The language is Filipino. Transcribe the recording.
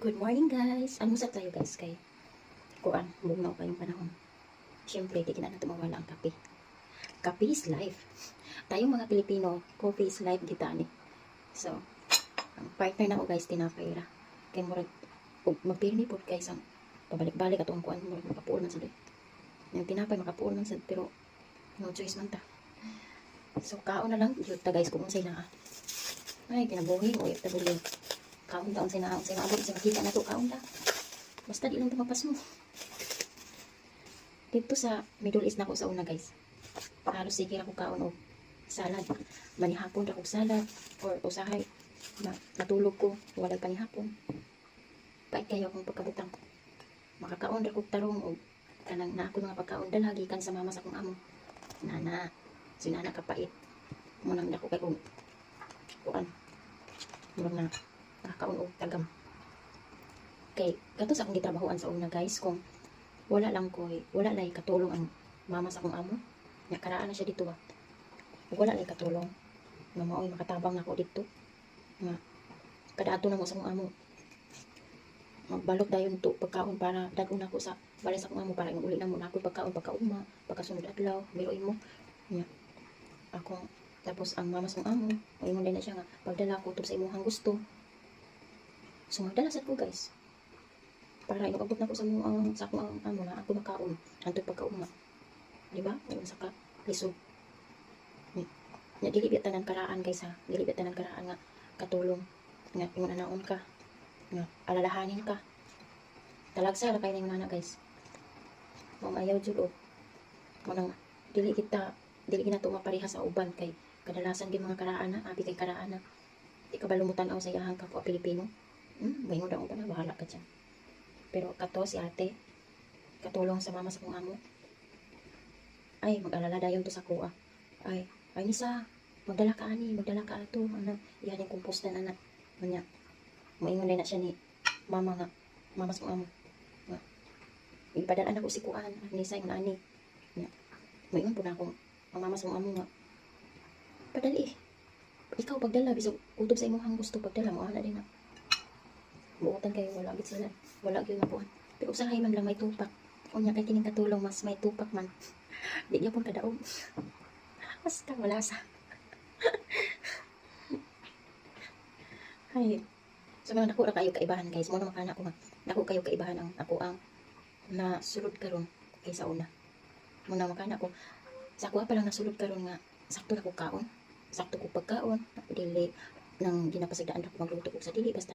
Good morning guys! Almusal tayo guys kay kuan, bugnaw pa yung panahon. Siyempre, di na natin mawala ang kape. Kape is life. Tayong mga Pilipino, coffee is life gitani. So, ang partner na ko guys, tinapay ra. Kay murag, magpirmi po guys ang pabalik-balik ato ang kuan, murag makapuol man sa doy. Yung tinapay makapuol man sa, pero no choice man ta. So, kaon na lang, yun ta guys, kung unsay na. Ay, kinabuhi, o ta bulig. Kaon taon sa naon sa abot sa makita na to kaon ta. Basta di lang tumapas mo. Dito sa Middle East na ko sa una guys. Halos sige ra ko kaon og salad. Manihapon ra ko salad or usahay. Natulog ko wala panihapon. Pait kayo akong pagkabutang. Makakaon ra ko tarong og kanang na ako mga pagkaon dalagi kan sa mama sa akong amo. Nana, si nana kapait. Munang dako kay kong kuan. Murag na nakakaon og tagam. Kay kato sa akong gitrabahoan sa una guys, kung wala lang katulong ang mama sa akong amo, nya karaan na siya dito ba. Kung wala lay katulong, nga mao'y makatabang na ako dito. Nga kada adto na mo sa akong amo. Magbalot dayon to pagkaon para dagon ako sa balay sa akong amo para uli na mo na ako pagkaon pagkauma, pagkasunod adlaw, biruin mo. Nya akong tapos ang mama sa akong amo, ingon din na siya nga pagdala ko to sa imong gusto. So magdala sad ko guys. Para inabot na ko sa mga sa akong amo na ako makaon antud pagkauma. Di ba? Ayun sa ka lisod. Nya dili biya tanan karaan guys ha. Dili biya tanan karaan nga katulong nga ingon anaon ka. Nga alalahanin ka. Talagsa ra kay ning nana guys. Ayaw jud og manang dili ginato mapareha sa uban kay kadalasan gyud mga karaan na abi kay karaan na di ka balumutan-aw sa iyahang kapwa Pilipino. Bayo daw pa na bahala ka dyan. Pero kato si ate, katulong sa mama sa kong amo. Ay, mag-alala dayon to sa kuha. Ay Nisa, magdala ka ato. Ano, iyan yung compost na anak. Manya, maingon na siya ni mama nga, mama sa kong amo. Ipadalaan ako si kuan, Nisa yung nani. Maingon po na akong, ang mama sa kong amo nga, padali ikaw pagdala, bisag utob sa imong gusto pagdala mo, ana din na. Buotan kayo, wala agad sila. Wala agad na buwan. Pero usahay man lang may tupak. Unya kay kining katulong, mas may tupak man. Di niya pong kadaog. Basta wala sa. Ay. So mga dako ra kayo kaibahan guys. Mo na makana ko nga. Dako kayo kaibahan ang ako ang nasulod karon kaysa una. Mo na makana ko. Sa ako pa lang nasulod karon nga sakto na ko kaon. Sakto ko pagkaon. Dili nang ginapasagdaan ako magluto ko sa dili basta